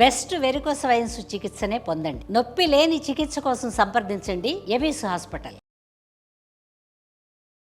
Best varicose wines చికిత్సనే పొందండి. నొప్పి లేని చికిత్స కోసం సంప్రదించండి ఎబిస్ హాస్పిటల్.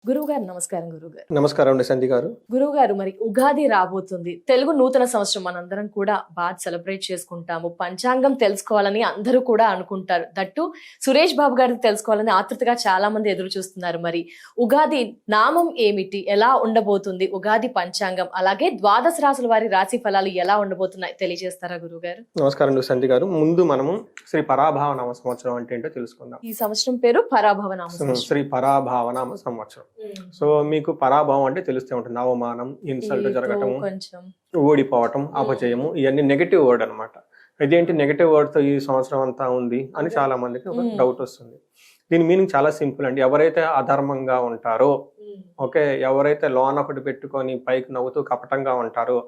గురువుగారు నమస్కారం. గురువుగారు నమస్కారం అండి సంధి గారు. గురువుగారు, మరి ఉగాది రాబోతుంది. తెలుగు నూతన సంవత్సరం మనందరం కూడా బాగా సెలబ్రేట్ చేసుకుంటాము. పంచాంగం తెలుసుకోవాలని అందరూ కూడా అనుకుంటారు. దట్టు సురేష్ బాబు గారిని తెలుసుకోవాలని ఆతృతగా చాలా మంది ఎదురు చూస్తున్నారు. మరి ఉగాది నామం ఏమిటి, ఎలా ఉండబోతుంది ఉగాది పంచాంగం, అలాగే ద్వాదశ రాశుల వారి రాశి ఫలాలు ఎలా ఉండబోతున్నాయి తెలియజేస్తారా గురువుగారు? నమస్కారం అండి సంధి గారు. ముందు మనము శ్రీ పరాభావ నామ సంవత్సరం అంటే ఏంటో తెలుసుకుందాం. ఈ సంవత్సరం పేరు పరాభవ నామ సంవత్సరం. శ్రీ పరాభావ నామ సంవత్సరం. సో మీకు పరాభావం అంటే తెలుస్తూ ఉంటుంది. అవమానం, ఇన్సల్ట్ జరగటము, కొంచెం ఓడిపోవటం, అపజయము, ఇవన్నీ నెగటివ్ వర్డ్ అనమాట. ఇదేంటి నెగటివ్ వర్డ్ తో ఈ సంవత్సరం అంతా ఉంది అని చాలా మందికి ఒక డౌట్ వస్తుంది. దీని మీనింగ్ చాలా సింపుల్ అండి. ఎవరైతే అధర్మంగా ఉంటారో, ఓకే, ఎవరైతే లోన్ ఒకటి పెట్టుకొని పైకి నవ్వుతూ కపటంగా ఉంటారో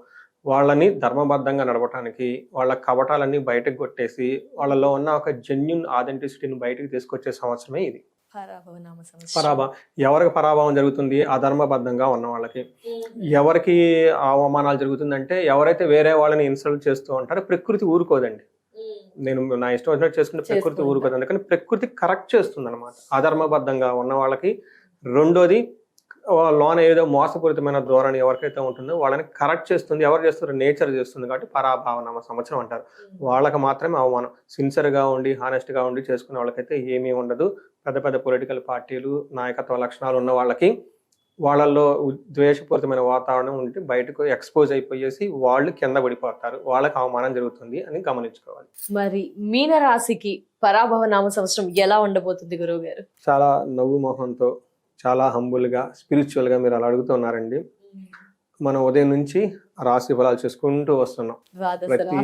వాళ్ళని ధర్మబద్ధంగా నడపడానికి, వాళ్ళ కపటాలన్నీ బయటకు కొట్టేసి వాళ్ళలో ఉన్న ఒక జెన్యున్ ఆథెంటిసిటీని బయటకు తీసుకొచ్చే సంవత్సరమే ఇది పరాభవ నామ సంవత్సరం. పరాభావం. ఎవరికి పరాభావం జరుగుతుంది? అధర్మబద్ధంగా ఉన్న వాళ్ళకి. ఎవరికి అవమానాలు జరుగుతుందంటే ఎవరైతే వేరే వాళ్ళని ఇన్సల్ట్ చేస్తూ ఉంటారో ప్రకృతి ఊరుకోదండి. నేను నా ఇష్టం వచ్చినట్టు చేసుకుంటే ప్రకృతి ఊరుకోదు. అందుకని ప్రకృతి కరెక్ట్ చేస్తుంది అనమాట అధర్మబద్ధంగా ఉన్న వాళ్ళకి. రెండోది, లోన ఏదో మోసపూరితమైన ధోరణి ఎవరికైతే ఉంటుందో వాళ్ళని కరెక్ట్ చేస్తుంది. ఎవరు చేస్తారు? నేచర్ చేస్తుంది. కాబట్టి పరాభావనామ సంవత్సరం అంటారు. వాళ్ళకి మాత్రమే అవమానం. సిన్సియర్గా ఉండి హానెస్ట్గా ఉండి చేసుకునే వాళ్ళకైతే ఏమీ ఉండదు. పెద్ద పెద్ద పొలిటికల్ పార్టీలు, నాయకత్వ లక్షణాలు ఉన్న వాళ్ళకి వాళ్ళల్లో ద్వేషపూరితమైన వాతావరణం ఉంటే బయటకు ఎక్స్పోజ్ అయిపోయేసి వాళ్ళు కింద పడిపోతారు. వాళ్ళకి అవమానం జరుగుతుంది అని గమనించుకోవాలి. మరి మీన రాశికి పరాభవ నామ సంవత్సరం ఎలా ఉండబోతుంది గురువు గారు? చాలా నవ్వు మొహంతో, చాలా హంబుల్గా, స్పిరిచువల్గా మీరు అలా అడుగుతున్నారండి. మనం ఉదయం నుంచి రాశి ఫలాలు చేసుకుంటూ వస్తున్నాం. ప్రతి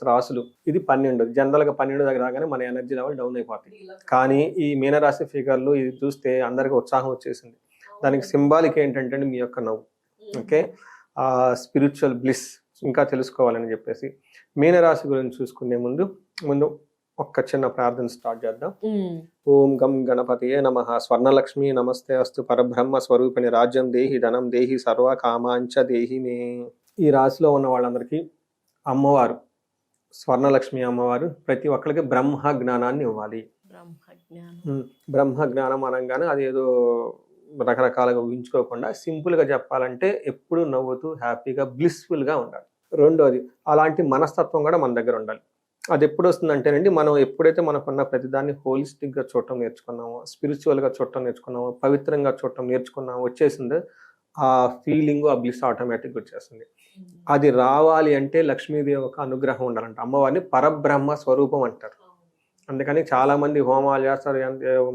రాశులు ఇది 12. జనరల్ గా 12 దగ్గర రాగానే మన ఎనర్జీ లెవెల్ డౌన్ అయిపోతాయి. కానీ ఈ మీనరాశి ఫిగర్లు ఇది చూస్తే అందరికి ఉత్సాహం వచ్చేసింది. దానికి సింబాలిక్ ఏంటంటే మీ యొక్క నవ్వు. ఓకే, ఆ స్పిరిచువల్ బ్లిస్ ఇంకా తెలుసుకోవాలని చెప్పేసి మీనరాశి గురించి చూసుకునే ముందు ఒక్క చిన్న ప్రార్థన స్టార్ట్ చేద్దాం. ఓం గం గణపతియే నమః. స్వర్ణలక్ష్మి నమస్తే అస్తు. పరబ్రహ్మ స్వరూపిణి రాజ్యం దేహి ధనం దేహి సర్వ కామాంచ దేహి మే. ఈ రాశిలో ఉన్న వాళ్ళందరికీ అమ్మవారు, స్వర్ణలక్ష్మి అమ్మవారు ప్రతి ఒక్కరికి బ్రహ్మ జ్ఞానాన్ని ఇవ్వాలి. బ్రహ్మ జ్ఞానం అనగానే అదేదో రకరకాలుగా ఊహించుకోకుండా సింపుల్ గా చెప్పాలంటే ఎప్పుడు నవ్వుతూ హ్యాపీగా బ్లిస్ఫుల్ గా ఉండాలి. రెండోది, అలాంటి మనస్తత్వం కూడా మన దగ్గర ఉండాలి. అది ఎప్పుడు వస్తుందంటేనండి, మనం ఎప్పుడైతే మనకున్న ప్రతిదాన్ని హోలిస్టిక్ గా చూడటం నేర్చుకున్నామో, స్పిరిచువల్ గా చూడటం నేర్చుకున్నామో, పవిత్రంగా చూడటం నేర్చుకున్నామో, వచ్చేసింది ఆ ఫీలింగ్, ఆ బ్లిస్ ఆటోమేటిక్ వచ్చేస్తుంది. అది రావాలి అంటే లక్ష్మీదేవి ఒక అనుగ్రహం ఉండాలంట. అమ్మవారిని పరబ్రహ్మ స్వరూపం అంటారు. అందుకని చాలా మంది హోమాలు చేస్తారు,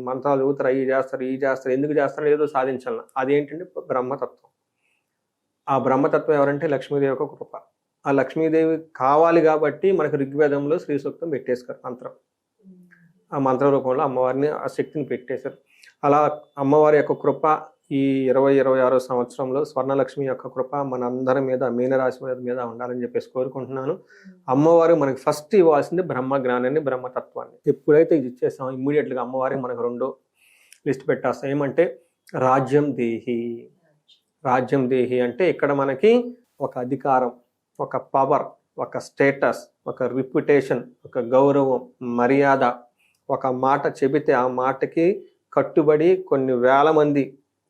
మంత్రాలు చదువుతారు, అవి చేస్తారు, ఎందుకు చేస్తారు? ఏదో సాధించాలన్న. అదేంటంటే బ్రహ్మతత్వం. ఆ బ్రహ్మతత్వం ఎవరంటే లక్ష్మీదేవి ఒక కృప. ఆ లక్ష్మీదేవి కావాలి కాబట్టి మనకు ఋగ్వేదంలో శ్రీ సూక్తం పెట్టేశారు మంత్రం. ఆ మంత్ర రూపంలో అమ్మవారిని, ఆ శక్తిని పెట్టేశారు. అలా అమ్మవారి యొక్క కృప ఈ 2026 సంవత్సరంలో స్వర్ణలక్ష్మి యొక్క కృప మనందరి మీద, మీనరాశి మీద ఉండాలని చెప్పేసి కోరుకుంటున్నాను. అమ్మవారు మనకి ఫస్ట్ ఇవ్వాల్సింది బ్రహ్మ జ్ఞానాన్ని, బ్రహ్మతత్వాన్ని. ఎప్పుడైతే ఇది ఇచ్చేస్తామో ఇమ్మీడియట్గా అమ్మవారికి మనకు రెండో లిస్ట్ పెట్టేస్తాం. ఏమంటే రాజ్యం దేహి. రాజ్యం దేహి అంటే ఇక్కడ మనకి ఒక అధికారం, ఒక పవర్, ఒక స్టేటస్, ఒక రిప్యుటేషన్, ఒక గౌరవం, మర్యాద. ఒక మాట చెబితే ఆ మాటకి కట్టుబడి కొన్ని వేల మంది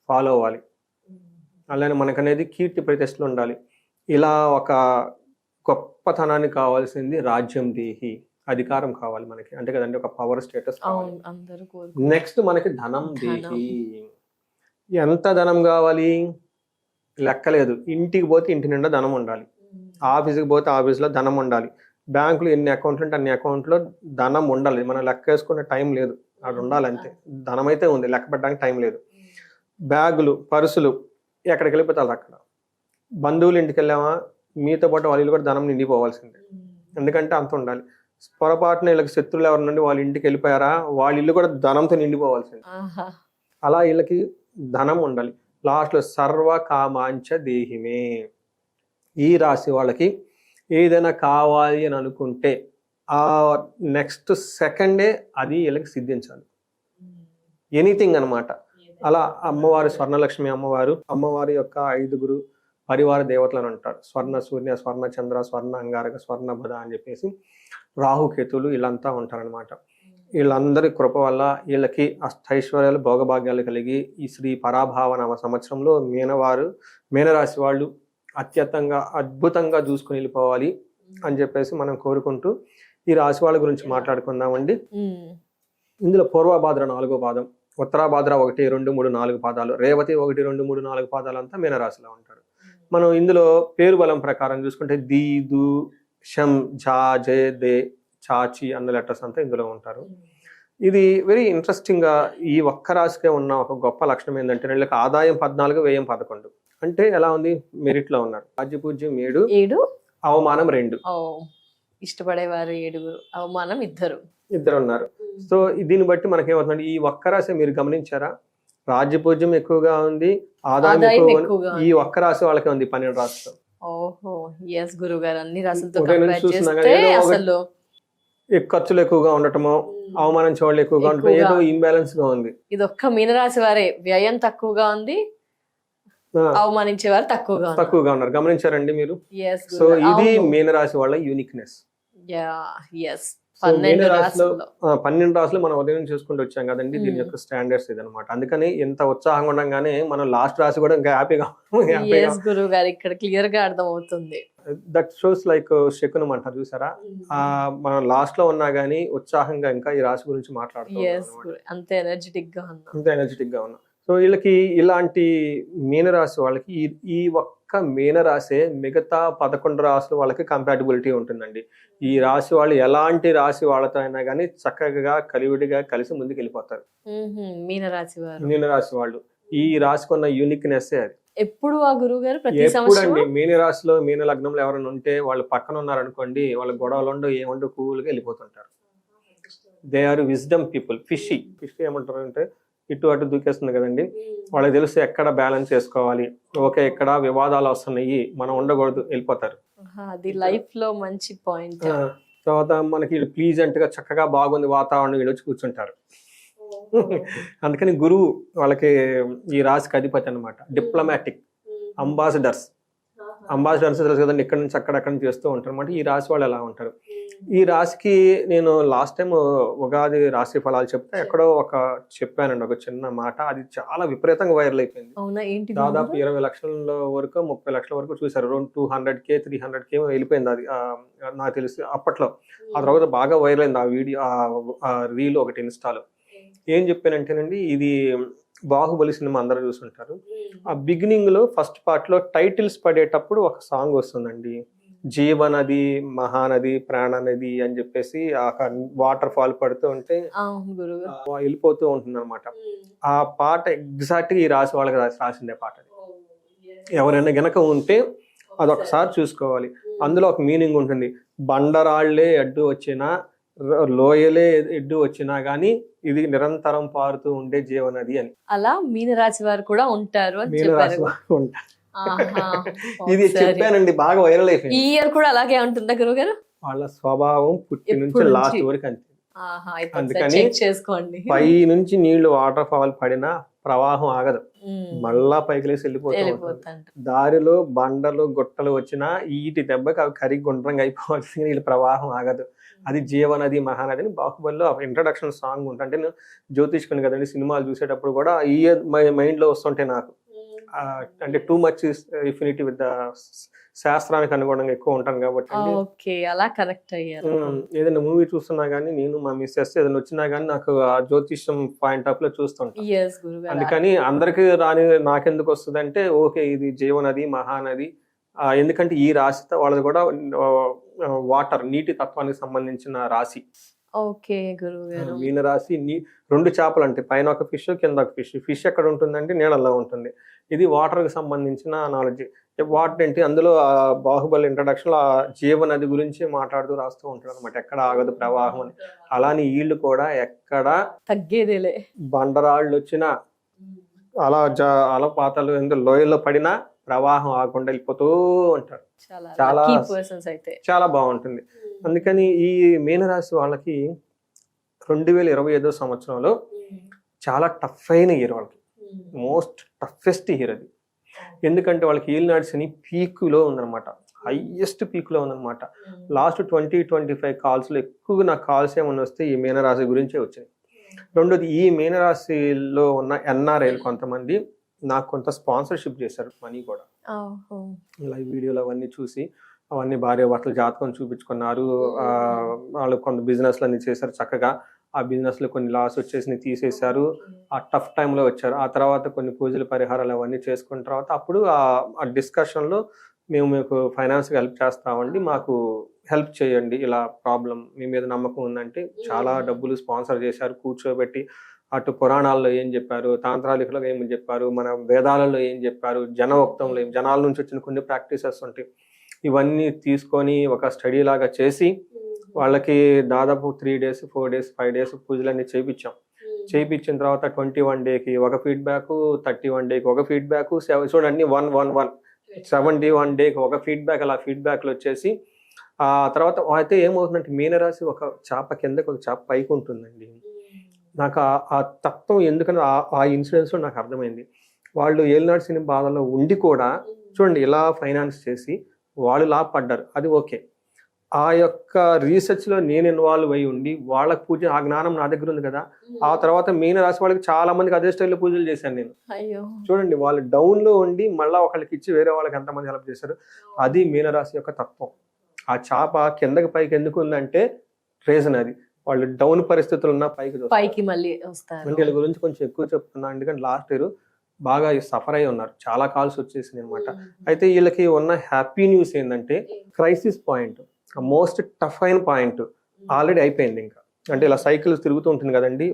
ఫాలో అవ్వాలి. అలానే మనకనేది కీర్తి ప్రతిష్టలు ఉండాలి. ఇలా ఒక గొప్పతనాన్ని కావాల్సింది రాజ్యం దేహి. అధికారం కావాలి మనకి, అంటే కదండి ఒక పవర్, స్టేటస్ కావాలి. నెక్స్ట్ మనకి ధనం దేహి. ఎంత ధనం కావాలి? లెక్కలేదు. ఇంటికి పోతే ఇంటి నిండా ధనం ఉండాలి. ఆఫీస్కి పోతే ఆఫీస్లో ధనం ఉండాలి. బ్యాంకులో ఎన్ని అకౌంట్లు ఉంటే అన్ని అకౌంట్లో ధనం ఉండాలి. మనం లెక్క వేసుకునే టైం లేదు, అది ఉండాలి అంతే. ధనం అయితే ఉంది, లెక్క పెట్టడానికి టైం లేదు. బ్యాగులు, పర్సులు ఎక్కడికి వెళ్ళిపోతారు అక్కడ. బంధువులు ఇంటికి వెళ్ళామా, మీతో పాటు వాళ్ళు కూడా ధనం నిండిపోవాల్సిందే. ఎందుకంటే అంత ఉండాలి. పొరపాటున వీళ్ళకి శత్రువులు ఎవరి నుండి వాళ్ళ ఇంటికి వెళ్ళిపోయారా, వాళ్ళ ఇల్లు కూడా ధనంతో నిండిపోవాల్సిందే. అలా వీళ్ళకి ధనం ఉండాలి. లాస్ట్లో సర్వ కామాంచ దేహిమే. ఈ రాశి వాళ్ళకి ఏదైనా కావాలి అని అనుకుంటే ఆ నెక్స్ట్ సెకండే అది వీళ్ళకి సిద్ధించాలి. ఎనీథింగ్ అనమాట. అలా అమ్మవారి, స్వర్ణలక్ష్మి అమ్మవారి యొక్క 5 పరివార దేవతలను అంటారు. స్వర్ణ సూర్య, స్వర్ణ చంద్ర, స్వర్ణ అంగారక, స్వర్ణ బుధ అని చెప్పేసి రాహుకేతులు వీళ్ళంతా ఉంటారనమాట. వీళ్ళందరి కృప వల్ల వీళ్ళకి అష్టైశ్వర్యాలు భోగభాగ్యాలు కలిగి ఈ శ్రీ పరాభావనామ సంవత్సరంలో మీనరాశి వాళ్ళు అద్భుతంగా చూసుకుని వెళ్ళిపోవాలి అని చెప్పేసి మనం కోరుకుంటూ ఈ రాశి వాళ్ళ గురించి మాట్లాడుకుందామండి. ఇందులో పూర్వభాద్ర 4వ పాదం, ఉత్తరాభాద్ర 1, 2, 3, 4 పాదాలు, రేవతి 1, 2, 3, 4 పాదాలు అంతా మీనరాశిలో ఉంటారు. మనం ఇందులో పేరు బలం ప్రకారం చూసుకుంటే ది, దు, షం, ఝా, జే, దే, చాచి అన్న లెటర్స్ అంతా ఇందులో ఉంటారు. ఇది వెరీ ఇంట్రెస్టింగ్ గా ఈ ఒక్క రాశికే ఉన్న ఒక గొప్ప లక్షణం ఏంటంటే వీళ్ళకి ఆదాయం 14, వ్యయం 11. అంటే ఎలా ఉంది, మెరిట్ లో ఉన్నారు. రాజ్యపూజ్యం 7, అవమానం 2. ఇష్టపడేవారు 7, అవమానం 2 ఉన్నారు. సో దీన్ని బట్టి మనకేమవుతుందంటే ఈ ఒక్క రాశి మీరు గమనించారా, రాజ్యపూజ్యం ఎక్కువగా ఉంది, ఆదాయం ఎక్కువగా ఈ ఒక్క రాశి వాళ్ళకే ఉంది 12 రాశులు. ఓహో ఎస్ గురువు గారు, అన్ని రాశులతో అసలు ఖర్చులు ఎక్కువగా ఉండటము, అవమానించే వాళ్ళు ఎక్కువగా ఉండటం, ఏదో ఇంబ్యాలెన్స్ గా ఉంది. ఇది ఒక్క మీనరాశి వారే వ్యయం తక్కువగా ఉంది, అవమానించే వారు తక్కువగా ఉన్నారు. గమనించారండి మీరు? సో ఇది మీనరాశి వాళ్ళ యూనిక్నెస్. 12 రాశులు మనం ఉదయం చూసుకుంటూ వచ్చాం కదండి, దీని యొక్క స్టాండర్డ్స్ ఇదనమాట. అందుకని ఎంత ఉత్సాహంగా ఉండగానే మనం లాస్ట్ రాశి కూడా ఇంకా హ్యాపీగా గురువు గారు ఇక్కడ క్లియర్ గా అర్థం అవుతుంది. దట్ షోస్ లైక్ శకునం అంటారు చూసారా, మనం లాస్ట్ లో ఉన్నా గానీ ఉత్సాహంగా ఇంకా ఈ రాశి గురించి మాట్లాడుతున్నాం, అంత ఎనర్జెటిక్ గా ఉన్నా. సో వీళ్ళకి ఇలాంటి మీనరాశి వాళ్ళకి ఈ ఒక్క మీనరాశే మిగతా 11 రాశులు వాళ్ళకి కంపాటిబిలిటీ ఉంటుందండి. ఈ రాశి వాళ్ళు ఎలాంటి రాశి వాళ్ళతో అయినా కానీ చక్కగా కలివిడిగా కలిసి ముందుకు వెళ్ళిపోతారు. మీనరాశి వాళ్ళు ఈ రాశికి ఉన్న యూనిక్నెస్ అది. ఎప్పుడు ఆ గురువు గారు ఎప్పుడండి మీనరాశిలో మీన లగ్నంలో ఎవరైనా ఉంటే వాళ్ళు పక్కన ఉన్నారనుకోండి, వాళ్ళ గొడవలు ఏముండో కూల్గా వెళ్ళిపోతుంటారు. They are wisdom people. Fish ఏమంటారు అంటే ఇటు అటు దూకేస్తుంది కదండి, వాళ్ళకి తెలుసు ఎక్కడ బ్యాలెన్స్ చేసుకోవాలి, ఓకే ఇక్కడ వివాదాలు వస్తున్నాయి మనం ఉండకూడదు, వెళ్ళిపోతారు. అది లైఫ్ లో మంచి పాయింట్. తర్వాత మనకి ప్లీజెంట్ గా చక్కగా బాగుంది వాతావరణం, వీళ్ళు వచ్చి కూర్చుంటారు. అందుకని గురువు వాళ్ళకి ఈ రాశికి అధిపతి అనమాట. డిప్లొమాటిక్ అంబాసిడర్స్ తెలుసు కదండి, ఇక్కడ నుంచి అక్కడక్కడ చేస్తూ ఉంటారు అనమాట. ఈ రాశి వాళ్ళు ఎలా ఉంటారు? ఈ రాశికి నేను లాస్ట్ టైం ఉగాది రాశి ఫలాలు చెప్తే ఎక్కడో చెప్పానండి ఒక చిన్న మాట, అది చాలా విపరీతంగా వైరల్ అయిపోయింది. దాదాపు 20 లక్షల వరకు 30 లక్షల వరకు చూసారు. 200K 300K వెళ్ళిపోయింది అది నాకు తెలిసి అప్పట్లో. ఆ తర్వాత బాగా వైరల్ అయింది ఆ వీడియో, ఆ రీల్ ఒకటి ఇన్స్టాలో. ఏం చెప్పానంటేనండి, ఇది బాహుబలి సినిమా అందరూ చూసుంటారు. ఆ బిగినింగ్ లో ఫస్ట్ పార్ట్ లో టైటిల్స్ పడేటప్పుడు ఒక సాంగ్ వస్తుందండి, జీవనది, మహానది, ప్రాణనది అని చెప్పేసి ఆ వాటర్ ఫాల్ పడుతూ ఉంటే వెళ్ళిపోతూ ఉంటుంది అనమాట. ఆ పాట ఎగ్జాక్ట్ గా ఈ రాశి వాళ్ళకి రాసిందే పాట. ఎవరైనా గనక ఉంటే అదొకసారి చూసుకోవాలి. అందులో ఒక మీనింగ్ ఉంటుంది, బండరాళ్లే అడ్డు వచ్చినా లోయలే ఎడ్డు వచ్చినా గానీ ఇది నిరంతరం పారుతూ ఉండే జీవనది అని. అలా మీనరాశి వారు కూడా ఉంటారు. ఇది చెప్పానండి, బాగా వైరల్ అయిపోయింది. ఈ ఇయర్ కూడా అలాగే ఉంటుందా గురుగారు? వాళ్ళ స్వభావం పుట్టి నుంచి లాస్ట్ వరకు అంతే. అందుకని పై నుంచి నీళ్లు వాటర్ ఫాల్ పడినా ప్రవాహం ఆగదు, మళ్ళా పైకి లేసి వెళ్ళిపోతుంది. దారిలో బండలు గుట్టలు వచ్చినా ఈటి దెబ్బకి అవి కరిగి గుండ్రంగా అయిపోవాల్సింది, వీళ్ళ ప్రవాహం ఆగదు. అది జీవనది మహానది అని బాహుబలిలో ఇంట్రడక్షన్ సాంగ్ ఉంటుంది. అంటే నేను జ్యోతిష్కుని కదండి, సినిమాలు చూసేటప్పుడు కూడా ఈ మైండ్ లో వస్తుంటే నాకు అంటే too much infinity with the శాస్త్రానికి అనుగుణంగా ఎక్కువ ఉంటాను కాబట్టి అలా కనెక్ట్ అయ్యారు. ఏదైనా మూవీ చూస్తున్నా గానీ నేను మా మిస్సెస్ ఏదైనా వచ్చినా గానీ నాకు ఆ జ్యోతిష్యం పాయింట్ ఆఫ్ లో చూస్తుంటాను. అందుకని అందరికి రాని నాకెందుకు వస్తుంది అంటే ఓకే ఇది జీవనది మహానది. ఎందుకంటే ఈ రాశి వాళ్ళది కూడా వాటర్ నీటి తత్వానికి సంబంధించిన రాశి. ఓకే గురువుగారు. మీన రాశి 2 చేపలు అంటే పైన ఒక ఫిష్ కింద ఒక ఫిష్ ఎక్కడ ఉంటుందంటే నీళ్ళల్లో ఉంటుంది. ఇది వాటర్ కి సంబంధించిన నాలెడ్జ్. వాటర్ ఏంటి అందులో బాహుబలి ఇంట్రడక్షన్ లో జీవనది గురించి మాట్లాడుతూ రాస్తూ ఉంటాడు అనమాట, ఎక్కడ ఆగదు ప్రవాహం అని. అలానే వీళ్ళు కూడా ఎక్కడ తగ్గేదేలే, బండరాళ్ళు వచ్చినా అలపాతాలు లోయల్లో పడినా ప్రవాహం ఆగకుండా వెళ్ళిపోతూ ఉంటారు. చాలా బాగుంటుంది. అందుకని ఈ మీనరాశి వాళ్ళకి 2025 సంవత్సరంలో చాలా టఫ్ అయిన ఇయర్ వాళ్ళకి, మోస్ట్ టఫెస్ట్ ఇయర్ అది. ఎందుకంటే వాళ్ళకి ఈల్నాడు శని పీక్లో ఉందన్నమాట, హైయెస్ట్ పీక్లో ఉందన్నమాట. లాస్ట్ 20-25 కాల్స్లో ఎక్కువగా నాకు కాల్స్ ఏమన్నా వస్తే ఈ మీనరాశి గురించే వచ్చాయి. రెండోది, ఈ మీనరాశిలో ఉన్న ఎన్ఆర్ఐలు కొంతమంది నాకు కొంత స్పాన్సర్షిప్ చేశారు, మనీ కూడా. లైవ్ వీడియోలు అవన్నీ చూసి అవన్నీ భార్య భర్తల జాతకం చూపించుకున్నారు. వాళ్ళు కొంత బిజినెస్లు అన్ని చేశారు చక్కగా. ఆ బిజినెస్లో కొన్ని లాస్ వచ్చేసి తీసేశారు. ఆ టఫ్ టైంలో వచ్చారు. ఆ తర్వాత కొన్ని పూజలు పరిహారాలు అవన్నీ చేసుకున్న తర్వాత అప్పుడు ఆ డిస్కషన్లో మేము మీకు ఫైనాన్స్గా హెల్ప్ చేస్తామండి, మాకు హెల్ప్ చేయండి, ఇలా ప్రాబ్లం మీ మీద నమ్మకం ఉందంటే చాలా డబ్బులు స్పాన్సర్ చేశారు. కూర్చోబెట్టి అటు పురాణాల్లో ఏం చెప్పారు, తాంత్రాలికలో ఏం చెప్పారు, మన వేదాలలో ఏం చెప్పారు, జనవక్తంలో జనాల నుంచి వచ్చిన కొన్ని ప్రాక్టీసెస్ ఉంటాయి, ఇవన్నీ తీసుకొని ఒక స్టడీ లాగా చేసి వాళ్ళకి దాదాపు 3 days 4 days 5 days పూజలన్నీ చేయించాం. చేయించిన తర్వాత 21 days ఒక ఫీడ్బ్యాక్, 31 days ఒక ఫీడ్బ్యాక్, చూడండి 71 days ఒక ఫీడ్బ్యాక్. అలా ఫీడ్బ్యాక్లు వచ్చేసి ఆ తర్వాత అయితే ఏమవుతుందంటే మీనరాశి ఒక చాప కిందకి ఒక చాప పైకి ఉంటుందండి. నాకు ఆ తత్వం ఎందుకని ఆ ఇన్సిడెంట్స్లో నాకు అర్థమైంది. వాళ్ళు ఏలినాడు శని బాధలో ఉండి కూడా చూడండి ఇలా ఫైనాన్స్ చేసి వాళ్ళు లాభపడ్డారు, అది ఓకే. ఆ యొక్క రీసెర్చ్లో నేను ఇన్వాల్వ్ అయ్యి ఉండి వాళ్ళకి పూజ, ఆ జ్ఞానం నా దగ్గర ఉంది కదా. ఆ తర్వాత మీనరాశి వాళ్ళకి చాలా మందికి అదే స్టైల్లో పూజలు చేశాను నేను. చూడండి వాళ్ళు డౌన్లో ఉండి మళ్ళీ ఒకళ్ళకి ఇచ్చి వేరే వాళ్ళకి ఎంతమంది హెల్ప్ చేశారు. అది మీనరాశి యొక్క తత్వం. ఆ చాప కిందకి పైకి ఎందుకు ఉందంటే రీజన్ అది, వాళ్ళు డౌన్ పరిస్థితులు ఉన్న పైకి మళ్ళీ వస్తారు. అంటే వీళ్ళ గురించి కొంచెం ఎక్కువ చెప్తున్నా, ఎందుకంటే లాస్ట్ ఇయర్ బాగా సఫర్ అయి ఉన్నారు, చాలా కాల్స్ వచ్చేసింది అనమాట. అయితే వీళ్ళకి ఉన్న హ్యాపీ న్యూస్ ఏంటంటే క్రైసిస్ పాయింట్, మోస్ట్ టఫ్ అయిన పాయింట్ ఆల్రెడీ అయిపోయింది. ఇంకా అంటే ఇలా సైకిల్ తిరుగుతూ ఉంటుంది కదండి,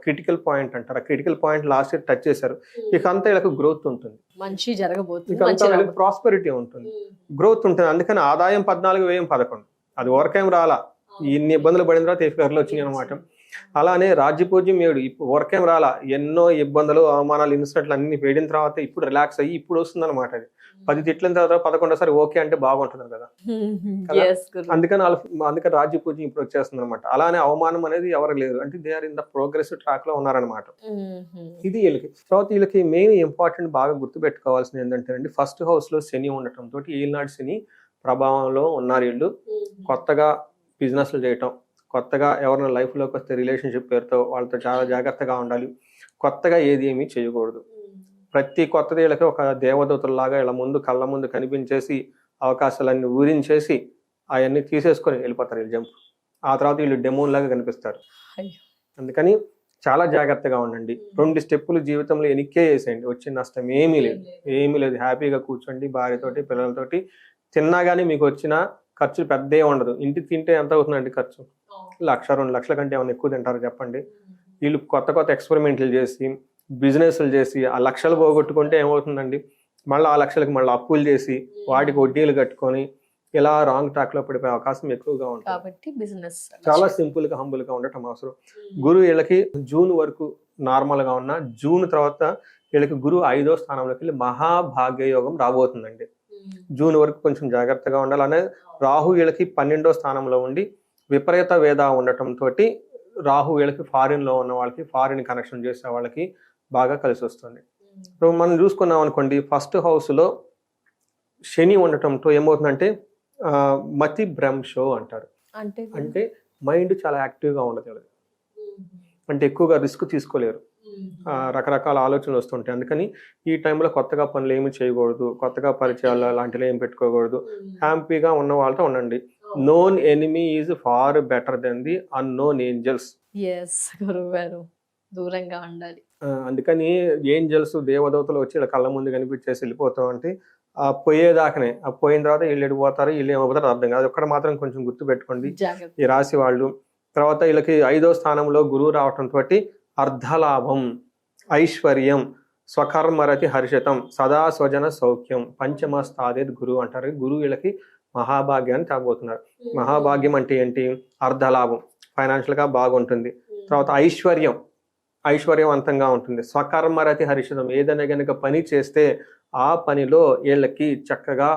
క్రిటికల్ పాయింట్ అంటారు. ఆ critical point last year touch చేశారు. ఇక అంతా వీళ్ళకి గ్రోత్ ఉంటుంది, మంచి జరగబోతుంది, ఇక అంతా వీళ్ళకి ప్రాస్పెరిటీ ఉంటుంది, గ్రోత్ ఉంటుంది. అందుకని ఆదాయం 14, వ్యయం 11, అది ఓరకేం రాలా. ఇన్ని ఇబ్బందులు పడిన తర్వాత ఎఫ్ఐఆర్లు వచ్చినాయి అనమాట. అలానే రాజ్యపూజ్యం 7, ఇప్పుడు ఓరకేం రాలా. ఎన్నో ఇబ్బందులు, అవమానాలు, ఇన్సిడెంట్లు అన్ని పేడిన తర్వాత ఇప్పుడు రిలాక్స్ అయ్యి ఇప్పుడు వస్తుంది అనమాట. అది 10 తిట్లిన తర్వాత 11సారి ఓకే అంటే బాగుంటుంది కదా. అందుకని రాజ్యపూజ్యం ఇప్పుడు వచ్చేస్తుంది అనమాట. అలానే అవమానం అనేది ఎవరు లేరు, అంటే they are in the progressive track లో ఉన్నారనమాట. ఇది వీళ్ళకి. తర్వాత వీళ్ళకి మెయిన్ ఇంపార్టెంట్ బాగా గుర్తుపెట్టుకోవాల్సింది ఏంటంటే ఫస్ట్ హౌస్ లో శని ఉండటం తోటి ఏలినాడు శని ప్రభావంలో ఉన్నారు వీళ్ళు. కొత్తగా బిజినెస్లు చేయటం, కొత్తగా ఎవరైనా లైఫ్లోకి వస్తే రిలేషన్షిప్ పేరుతో వాళ్ళతో చాలా జాగ్రత్తగా ఉండాలి. కొత్తగా ఏమీ చేయకూడదు. ప్రతి కొత్తది వీళ్ళకి ఒక దేవదూతలాగా ఇలా ముందు కళ్ళ ముందు కనిపించేసి అవకాశాలన్నీ ఊరించేసి అవన్నీ తీసేసుకొని వెళ్ళిపోతారు వీళ్ళు జంప్. ఆ తర్వాత వీళ్ళు డెమోన్ లాగా కనిపిస్తారు. అందుకని చాలా జాగ్రత్తగా ఉండండి. 2 స్టెప్పులు జీవితంలో ఎనిక్కే వేసేయండి, వచ్చిన నష్టం ఏమీ లేదు. హ్యాపీగా కూర్చోండి భార్యతోటి, పిల్లలతోటి. తిన్నా కానీ మీకు వచ్చిన ఖర్చులు పెద్ద ఉండదు. ఇంటికి తింటే ఎంత అవుతుందండి ఖర్చు? 1,00,000-2 లక్షల కంటే ఏమైనా ఎక్కువ తింటారు చెప్పండి? వీళ్ళు కొత్త ఎక్స్పెరిమెంట్లు చేసి, బిజినెస్లు చేసి ఆ లక్షలు పోగొట్టుకుంటే ఏమవుతుందండి, మళ్ళీ ఆ లక్షలకు మళ్ళీ అప్పులు చేసి వాటికి వడ్డీలు కట్టుకొని ఇలా రాంగ్ ట్రాక్ లో పడిపోయే అవకాశం ఎక్కువగా ఉంటుంది. కాబట్టి బిజినెస్ చాలా సింపుల్ గా హంబుల్ గా ఉండటం అవసరం. గురువు వీళ్ళకి జూన్ వరకు నార్మల్ గా ఉన్న, జూన్ తర్వాత వీళ్ళకి గురువు 5వ స్థానంలోకి వెళ్ళి మహాభాగ్య యోగం రాబోతుందండి. జూన్ వరకు కొంచెం జాగ్రత్తగా ఉండాలి. అనే రాహు వీళ్ళకి 12వ స్థానంలో ఉండి విపరీత వేద ఉండటం తోటి రాహు వీళ్ళకి ఫారిన్ లో ఉన్న వాళ్ళకి, ఫారిన్ కనెక్షన్ చేసే వాళ్ళకి బాగా కలిసి వస్తుంది. ఇప్పుడు మనం చూసుకున్నాం అనుకోండి, ఫస్ట్ హౌస్ లో శని ఉండటంతో ఏమవుతుందంటే మతి భ్రంశో అంటారు. అంటే మైండ్ చాలా యాక్టివ్ గా ఉండదు, అంటే ఎక్కువగా రిస్క్ తీసుకోలేరు, రకరకాల ఆలోచనలు వస్తుంటాయి. అందుకని ఈ టైంలో కొత్తగా పనులు ఏమి చేయకూడదు, కొత్తగా పరిచయాలు అలాంటివి ఏమి పెట్టుకోకూడదు. హ్యాపీగా ఉన్న వాళ్ళతో ఉండండి. Known enemy is far better than the unknown angels. దూరంగా ఉండాలి. అందుకని ఏంజల్స్, దేవదూతలు వచ్చి ఇలా కళ్ళ ముందు కనిపించేసి వెళ్ళిపోతాం అంటే ఆ పోయేదాకానే, ఆ పోయిన తర్వాత వీళ్ళు వెళ్ళిపోతారు, వీళ్ళు ఏమైపోతారు అర్థం కాదు. ఒక్కడ మాత్రం కొంచెం గుర్తు పెట్టుకోండి ఈ రాశి వాళ్ళు. తర్వాత వీళ్ళకి 5వ స్థానంలో గురువు రావటం తోటి అర్ధలాభం, ఐశ్వర్యం, స్వకర్మరతి హర్షితం, సదా స్వజన సౌఖ్యం, పంచమ స్థాదేత్ గురువు అంటారు. గురువు వీళ్ళకి మహాభాగ్యాన్ని తాగబోతున్నారు. మహాభాగ్యం అంటే ఏంటి? అర్ధలాభం, ఫైనాన్షియల్ గా బాగుంటుంది. తర్వాత ఐశ్వర్యవంతంగా ఉంటుంది. స్వకర్మరతి హర్షితం, ఏదైనా కనుక పని చేస్తే ఆ పనిలో వీళ్ళకి చక్కగా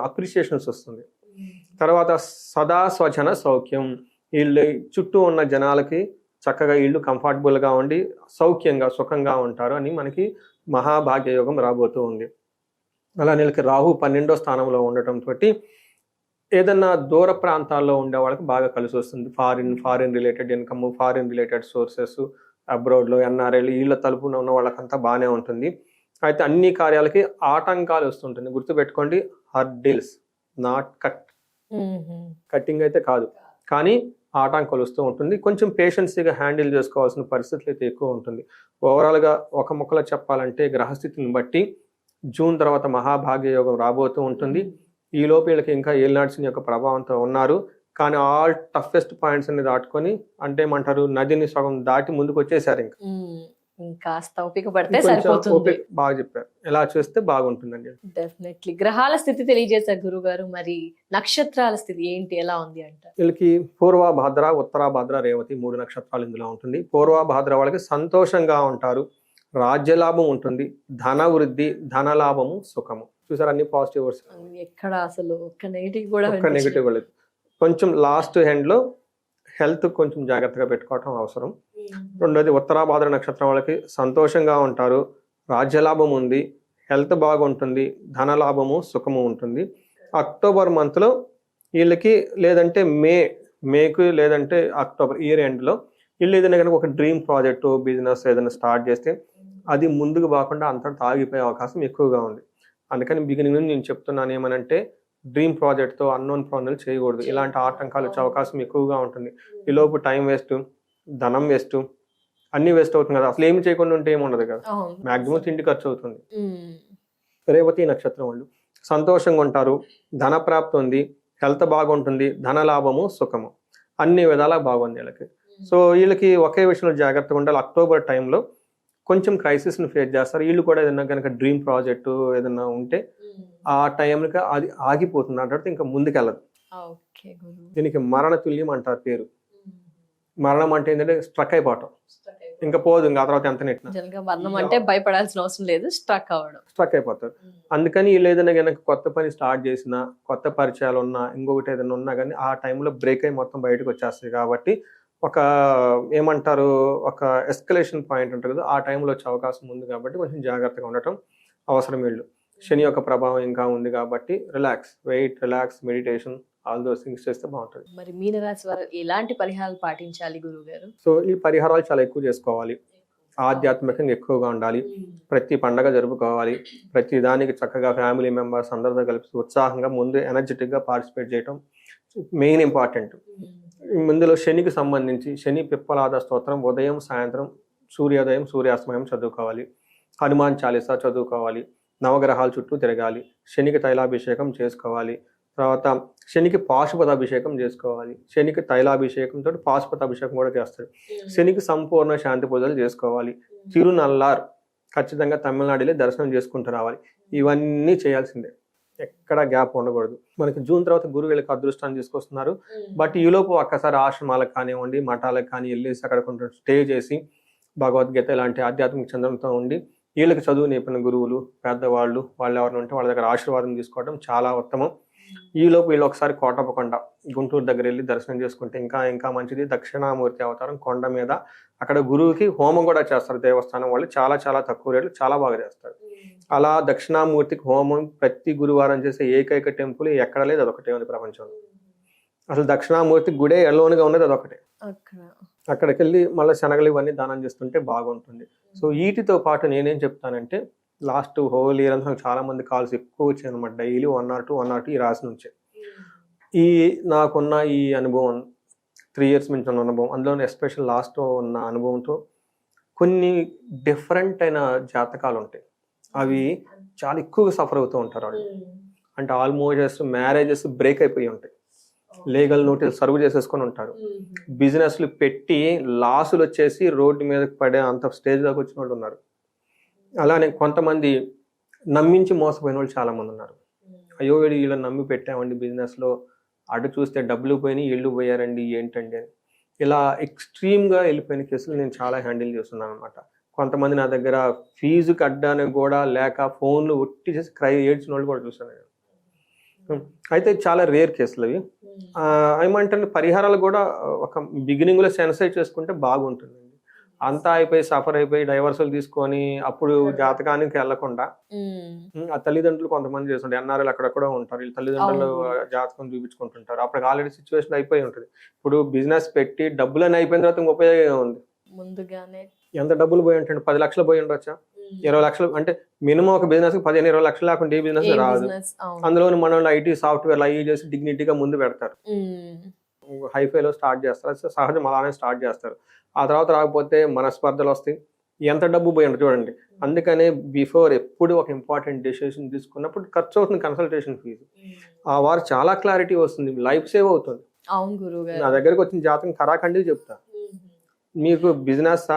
అప్రిసియేషన్స్ వస్తుంది. తర్వాత సదా స్వజన సౌఖ్యం, వీళ్ళు చుట్టూ ఉన్న జనాలకి చక్కగా వీళ్ళు కంఫర్టబుల్గా ఉండి సౌఖ్యంగా సుఖంగా ఉంటారు అని మనకి మహాభాగ్య యోగం రాబోతూ ఉంది. అలా వీళ్ళకి రాహు 12వ స్థానంలో ఉండటంతో ఏదన్నా దూర ప్రాంతాల్లో ఉండే వాళ్ళకి బాగా కలిసి వస్తుంది. Foreign related income, foreign related sources, అబ్రాడ్లో ఎన్ఆర్ఐలు వీళ్ళ తలుపున ఉన్న వాళ్ళకంతా బాగానే ఉంటుంది. అయితే అన్ని కార్యాలకి ఆటంకాలు వస్తుంటుంది. గుర్తుపెట్టుకోండి, హర్డిల్స్, నాట్ కట్టింగ్ అయితే కాదు, కానీ ఆటంకాలు వస్తూ ఉంటుంది. కొంచెం పేషెన్సీగా హ్యాండిల్ చేసుకోవాల్సిన పరిస్థితులు అయితే ఎక్కువ ఉంటుంది. ఓవరాల్గా ఒక ముక్కలో చెప్పాలంటే గ్రహస్థితిని బట్టి జూన్ తర్వాత మహాభాగ్య యోగం రాబోతూ ఉంటుంది. ఈ లోపు వీళ్ళకి ఇంకా ఏలినాడ్సిని యొక్క ప్రభావంతో ఉన్నారు. కానీ ఆల్ టఫెస్ట్ పాయింట్స్ అన్ని దాటుకొని, అంటే ఏమంటారు, నదిని సగం దాటి ముందుకు వచ్చేసారు. కాస్త ఓపిక పడితే సరిపోతుంది. బాగా చెప్పారు, ఎలా చేస్తే బాగుంటుందండి. డెఫినెట్లీ. గ్రహాల స్థితి తెలియజేశారు గురుగారు. మరి నక్షత్రాల స్థితి ఏంటి, ఎలా ఉంది అంటారు? వీళ్ళకి పూర్వభాద్ర, ఉత్తరాభాద్ర, రేవతి 3 నక్షత్రాలు ఇందులో ఉంటుంది. పూర్వభాద్ర వాళ్ళకి సంతోషంగా ఉంటారు, రాజ్యలాభం ఉంటుంది, ధన వృద్ధి, ధన లాభము, సుఖము. చూసారు, అన్ని పాజిటివ్ వర్డ్స్, ఎక్కడ అసలు ఒక్క నెగిటివ్ కూడా ఒక్క నెగిటివ్ లేదు. కొంచెం లాస్ట్ ఎండ్ లో హెల్త్ కొంచెం జాగ్రత్తగా పెట్టుకోవటం అవసరం. రెండోది, ఉత్తరాభాద్ర నక్షత్రం వాళ్ళకి సంతోషంగా ఉంటారు, రాజ్యలాభం ఉంది, హెల్త్ బాగుంటుంది, ధన లాభము, సుఖము ఉంటుంది. అక్టోబర్ మంత్ లో వీళ్ళకి, లేదంటే మేకు లేదంటే అక్టోబర్ ఇయర్ ఎండ్ లో వీళ్ళు ఏదైనా కనుక ఒక డ్రీమ్ ప్రాజెక్టు, బిజినెస్ ఏదైనా స్టార్ట్ చేస్తే అది ముందుకు పోకుండా అంతటా ఆగిపోయే అవకాశం ఎక్కువగా ఉంది. అందుకని బిగినింగ్ నుంచి నేను చెప్తున్నాను ఏమనంటే, డ్రీమ్ ప్రాజెక్ట్తో అన్నోన్ పనులు చేయకూడదు. ఇలాంటి ఆటంకాలు వచ్చే అవకాశం ఎక్కువగా ఉంటుంది. ఈలోపు టైం వేస్ట్, ధనం వేస్ట్, అన్ని వేస్ట్ అవుతుంది కదా. అసలు ఏమి చేయకుండా ఉంటే ఏముండదు కదా, మాక్సిమం తిండి ఖర్చు అవుతుంది. రేవతి నక్షత్రం వాళ్ళు సంతోషంగా ఉంటారు, ధన ప్రాప్తి ఉంది, హెల్త్ బాగుంటుంది, ధన లాభము, సుఖము, అన్ని విధాలా బాగుంది వీళ్ళకి. సో వీళ్ళకి ఒకే విషయంలో జాగ్రత్తగా ఉండాలి. అక్టోబర్ టైంలో కొంచెం క్రైసిస్ని ఫేస్ చేస్తారు. వీళ్ళు కూడా ఏదైనా కనుక డ్రీమ్ ప్రాజెక్టు ఏదైనా ఉంటే ఆ టైంకి అది ఆగిపోతుంది అంటే ఇంకా ముందుకెళ్ళదు. దీనికి మరణ తుల్యం అంటారు పేరు. మరణం అంటే ఏంటంటే స్ట్రక్ అయిపోవటం, ఇంకా పోదు, ఇంకా ఆ తర్వాత ఎంత నెట్టినా. మరణం అంటే భయపడాల్సిన అవసరం లేదు, స్ట్రక్ అయిపోతారు. అందుకని వీళ్ళు ఏదైనా కనుక కొత్త పని స్టార్ట్ చేసినా, కొత్త పరిచయాలు ఉన్నా, ఇంకొకటి ఏదైనా ఉన్నా కానీ ఆ టైంలో బ్రేక్ అయి మొత్తం బయటకు వచ్చేస్తుంది. కాబట్టి ఒక ఏమంటారు, ఒక ఎస్కలేషన్ పాయింట్ ఉంటుంది కదా, ఆ టైంలో వచ్చే అవకాశం ఉంది. కాబట్టి కొంచెం జాగ్రత్తగా ఉండటం అవసరం. వీళ్ళు శని యొక్క ప్రభావం ఇంకా ఉంది కాబట్టి relax, meditation, all those things చేస్తే బాగుంటుంది. మరి మీనరాశి వారు ఎలాంటి పరిహారాలు పాటించాలి గురువు గారు? సో ఈ పరిహారాలు చాలా ఎక్కువ చేసుకోవాలి, ఆధ్యాత్మికంగా ఎక్కువగా ఉండాలి, ప్రతి పండగ జరుపుకోవాలి, ప్రతి దానికి చక్కగా ఫ్యామిలీ మెంబర్స్ అందరితో కలిపి ఉత్సాహంగా ముందు ఎనర్జెటిక్గా పార్టిసిపేట్ చేయడం మెయిన్ ఇంపార్టెంట్. ఇందులో శనికి సంబంధించి శని పిప్పలాద స్తోత్రం ఉదయం, సాయంత్రం, సూర్యోదయం, సూర్యాస్తమయం చదువుకోవాలి, హనుమాన్ చాలీసా చదువుకోవాలి, నవగ్రహాల చుట్టూ తిరగాలి, శనికి తైలాభిషేకం చేసుకోవాలి, తర్వాత శనికి పాశుపతాభిషేకం చేసుకోవాలి. శనికి తైలాభిషేకంతో పాశుపతాభిషేకం కూడా చేస్తారు. శనికి సంపూర్ణ శాంతి పూజలు చేసుకోవాలి. తిరునల్లార్ ఖచ్చితంగా తమిళనాడులో దర్శనం చేసుకుంటూ రావాలి. ఇవన్నీ చేయాల్సిందే, ఎక్కడ గ్యాప్ ఉండకూడదు. మనకి జూన్ తర్వాత గురువు వీళ్ళకి అదృష్టాన్ని తీసుకొస్తున్నారు. బట్ ఈలోపు ఒక్కసారి ఆశ్రమాలకు కానివ్వండి, మఠాలకు కానీ వెళ్ళేసి అక్కడ కొంచెం స్టే చేసి భగవద్గీత ఇలాంటి ఆధ్యాత్మిక చంద్రంతో ఉండి వీళ్ళకి చదువు నేర్పిన గురువులు, పెద్దవాళ్ళు, వాళ్ళు ఎవరైనా ఉంటే వాళ్ళ దగ్గర ఆశీర్వాదం తీసుకోవడం చాలా ఉత్తమం. ఈలోపు వీళ్ళు ఒకసారి కోటప్పకొండ గుంటూరు దగ్గర వెళ్ళి దర్శనం చేసుకుంటే ఇంకా మంచిది. దక్షిణామూర్తి అవతారం కొండ మీద, అక్కడ గురువుకి హోమం కూడా చేస్తారు. దేవస్థానం వాళ్ళు చాలా చాలా తక్కువ రేట్లు చాలా బాగా చేస్తారు. అలా దక్షిణామూర్తికి హోమం ప్రతి గురువారం చేసే ఏకైక టెంపుల్ ఎక్కడ లేదు, అదొకటే ఉంది ప్రపంచంలో. అసలు దక్షిణామూర్తి గుడే ఎల్లోనుగా ఉన్నది అదొకటే. అక్కడికి వెళ్ళి మళ్ళీ శనగలు ఇవన్నీ దానం చేస్తుంటే బాగుంటుంది. సో వీటితో పాటు నేనేం చెప్తానంటే, లాస్ట్ హోల్ ఇయర్ అంతా చాలా మంది కాల్స్ ఎక్కువ వచ్చాయి అనమాట. డైలీ 1 or 2 ఈ రాశి నుంచే. నాకున్న ఈ అనుభవం 3 years నుంచి ఉన్న అనుభవం, అందులో ఎస్పెషల్ లాస్ట్ ఉన్న అనుభవంతో కొన్ని డిఫరెంట్ అయిన జాతకాలు ఉంటాయి. అవి చాలా ఎక్కువగా సఫర్ అవుతూ ఉంటారు వాళ్ళు. అంటే ఆల్మోస్ట్ మ్యారేజెస్ బ్రేక్ అయిపోయి ఉంటాయి, లీగల్ నోటీస్ సర్వ్ చేసేసుకొని ఉంటారు, బిజినెస్లు పెట్టి లాసులు వచ్చేసి రోడ్డు మీదకి పడే అంత స్టేజ్ దాకా వచ్చిన వాళ్ళు ఉన్నారు. అలానే కొంతమంది నమ్మించి మోసపోయిన వాళ్ళు చాలా మంది ఉన్నారు. అయ్యో వీళ్ళని నమ్మి పెట్టామండి బిజినెస్లో, అటు చూస్తే డబ్బులు పోయినాయి, ఇళ్ళు పోయారండి, ఏంటండి అని ఇలా ఎక్స్ట్రీమ్గా వెళ్ళిపోయిన కేసులు నేను చాలా హ్యాండిల్ చేస్తున్నాను అనమాట. కొంతమంది నా దగ్గర ఫీజు కట్టడానికి కూడా లేక ఫోన్లు ఒట్టి చేసి ఏడ్చిన వాళ్ళు కూడా చూసాను నేను. అయితే చాలా రేర్ కేసులు అవి. ఏమంటే పరిహారాలు కూడా ఒక బిగినింగ్లో సెన్సైజ్ చేసుకుంటే బాగుంటుందండి. అంతా అయిపోయి సఫర్ అయిపోయి డైవర్సులు తీసుకొని అప్పుడు జాతకానికి వెళ్లకుండా ఆ తల్లిదండ్రులు కొంతమంది చేస్తుంటారు, ఎన్ఆర్ఎల్ అక్కడెక్కడో ఉంటారు, వీళ్ళ తల్లిదండ్రులు జాతకం చూపించుకుంటుంటారు, అప్పటికి ఆల్రెడీ సిచ్యువేషన్ అయిపోయి ఉంటుంది. ఇప్పుడు బిజినెస్ పెట్టి డబ్బులని అయిపోయిన తర్వాత ఇంక ఉపయోగం ఉంది. ముందుగానే ఎంత డబ్బులు పోయి ఉంటుంది, 10 లక్షలు పోయి ఉండొచ్చా, 20 లక్షలు, అంటే మినిమం ఒక బిజినెస్ 15-20 లక్షలు లేకుండా ఏ బిజినెస్ రాదు. అందులో మన ఐటీ సాఫ్ట్వేర్ అవి చేసి డిగ్నిటీగా ముందు పెడతారు, హైఫైలో స్టార్ట్ చేస్తారు, సహజం అలానే స్టార్ట్ చేస్తారు. ఆ తర్వాత రాకపోతే మనస్పర్ధలు వస్తాయి, ఎంత డబ్బు పోయి ఉంటుంది చూడండి. అందుకనే బిఫోర్ ఎప్పుడు ఒక ఇంపార్టెంట్ డెసిషన్ తీసుకున్నప్పుడు ఖర్చు అవుతుంది కన్సల్టేషన్ ఫీజు. ఆ వారు చాలా క్లారిటీ వస్తుంది, లైఫ్ సేవ్ అవుతుంది. అవును గురుగారు. నా దగ్గరకు వచ్చిన జాతకం ఖరాఖండి చెప్తా, మీకు బిజినెస్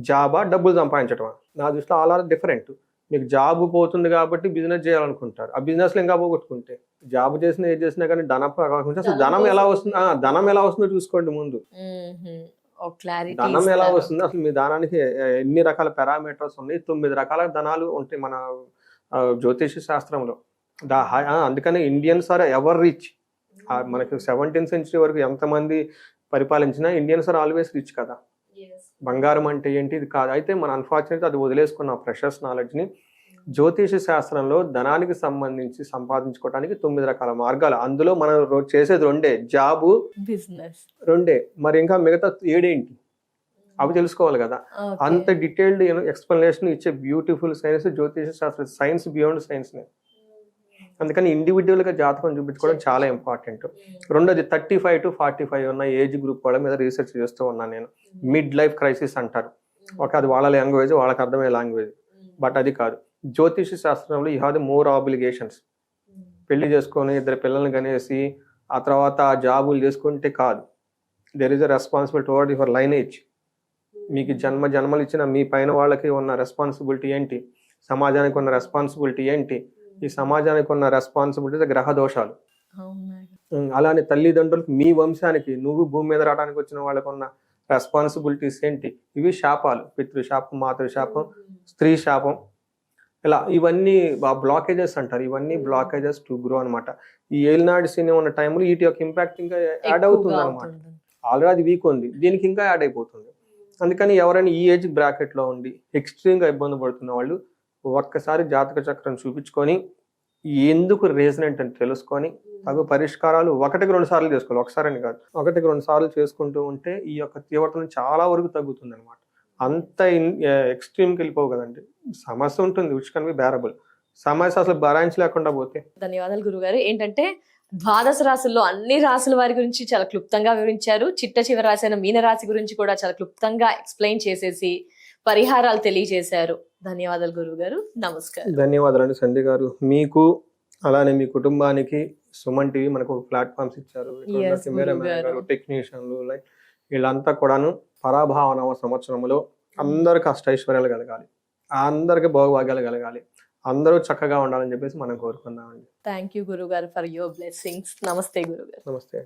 జాబా డబ్బులు సంపాదించటమా, నా దృష్టిలో ఆల్ ఆర్ డిఫరెంట్. మీకు జాబ్ పోతుంది కాబట్టి బిజినెస్ చేయాలనుకుంటారు, ఆ బిజినెస్ లో ఇంకా పోగొట్టుకుంటే జాబ్ చేసినా ఏది చేసినా కానీ అసలు ధనం ఎలా వస్తుంది, ధనం ఎలా వస్తుందో చూసుకోండి ముందు. ధనం ఎలా వస్తుంది, అసలు మీ ధనానికి ఎన్ని రకాల పారామీటర్స్ ఉన్నాయి, 9 రకాల ధనాలు ఉంటాయి మన జ్యోతిష శాస్త్రంలో. అందుకనే ఇండియన్స్ ఆర్ ఎవర్ రిచ్. మనకి 17th century వరకు ఎంతమంది పరిపాలించినా ఇండియన్స్ ఆర్ ఆల్వేస్ రిచ్ కదా. బంగారం అంటే ఏంటి ఇది కాదు. అయితే మన అన్ఫార్చునేట్ అది వదిలేసుకున్న ప్రెషస్ నాలెడ్జ్ని జ్యోతిష శాస్త్రంలో ధనానికి సంబంధించి సంపాదించుకోవడానికి 9 రకాల మార్గాలు. అందులో మనం చేసేది 2, జాబు, బిజినెస్ 2. మరి ఇంకా మిగతా 7 ఏంటి అవి తెలుసుకోవాలి కదా. అంత డీటెయిల్డ్ ఎక్స్ప్లెనేషన్ ఇచ్చే బ్యూటిఫుల్ సైన్స్ జ్యోతిష శాస్త్రం, సైన్స్ బియాండ్ సైన్స్. అందుకని ఇండివిజువల్ గా జాతకం చూపించుకోవడం చాలా ఇంపార్టెంట్. రెండోది 35 to 45 ఉన్న ఏజ్ గ్రూప్ వాళ్ళ మీద రీసెర్చ్ చేస్తూ ఉన్నాను నేను. మిడ్ లైఫ్ క్రైసిస్ అంటారు, అది వాళ్ళ లాంగ్వేజ్, వాళ్ళకి అర్థమయ్యే లాంగ్వేజ్. బట్ అది కాదు, జ్యోతిష శాస్త్రంలో you have the more obligations. పెళ్లి చేసుకొని 2 పిల్లల్ని కనేసి ఆ తర్వాత జాబులు చేసుకుంటే కాదు. There is a responsibility towards your lineage. మీకు జన్మలు ఇచ్చిన మీ పైన వాళ్ళకి ఉన్న రెస్పాన్సిబిలిటీ ఏంటి, సమాజానికి ఉన్న రెస్పాన్సిబిలిటీ ఏంటి. ఈ సమాజానికి ఉన్న రెస్పాన్సిబిలిటీ గ్రహ దోషాలు. అలానే తల్లిదండ్రులకు, మీ వంశానికి, నువ్వు భూమి మీద రావడానికి వచ్చిన వాళ్ళకు ఉన్న రెస్పాన్సిబిలిటీస్ ఏంటి. ఇవి శాపాలు, పితృశాపం, మాతృశాపం, స్త్రీ శాపం, ఇలా ఇవన్నీ బ్లాకేజెస్ అంటారు. ఇవన్నీ బ్లాకేజెస్ టు గ్రో అనమాట. ఈ ఏలినాడు శని ఉన్న టైంలో వీటి యొక్క ఇంపాక్ట్ ఇంకా యాడ్ అవుతుంది అనమాట. ఆల్రెడీ అది వీక్ ఉంది, దీనికి ఇంకా యాడ్ అయిపోతుంది. అందుకని ఎవరైనా ఈ ఏజ్ బ్రాకెట్ లో ఉండి ఎక్స్ట్రీమ్ గా ఇబ్బంది పడుతున్న వాళ్ళు ఒక్కసారి జాతక చక్రం చూపించుకొని ఎందుకు రీజనెంట్ అని తెలుసుకొని తగు పరిష్కారాలు 1-2 సార్లు చేసుకోవాలి, ఒకసారని కాదు, 1-2 సార్లు చేసుకుంటూ ఉంటే ఈ యొక్క తీవ్రతను చాలా వరకు తగ్గుతుంది అనమాట. అంత ఎక్స్ట్రీమ్కి వెళ్ళిపోవు కదండి. సమస్య ఉంటుంది, విచ్ కెన్ బి బేరబుల్. సమస్య అసలు భరాయించలేకుండా పోతే. ధన్యవాదాలు గురుగారు. ఏంటంటే 12 రాశుల్లో అన్ని రాశుల వారి గురించి చాలా క్లుప్తంగా వివరించారు. చిట్ట రాశి అయిన మీన రాశి గురించి కూడా చాలా క్లుప్తంగా ఎక్స్ప్లెయిన్ చేసేసి పరిహారాలు తెలియజేశారు. ధన్యవాదాలు గురువు గారు. నమస్కారం. ధన్యవాదాలు సంధ్య గారు. మీకు అలానే మీ కుటుంబానికి సుమన్ టీవీ మనకు ప్లాట్ఫామ్స్ ఇచ్చారు. టెక్నీషియన్లు లైక్ వీళ్ళంతా కూడాను పరాభావ నవ సంవత్సరంలో అందరికి అష్టైశ్వర్యాలు కలగాలి, అందరికి భోగభాగ్యాలు కలగాలి, అందరూ చక్కగా ఉండాలని చెప్పేసి మనం కోరుకుందామండి. థ్యాంక్ యూ గురుగారు ఫర్ యువర్ బ్లెస్సింగ్స్. నమస్తే గురుగారు. నమస్తే.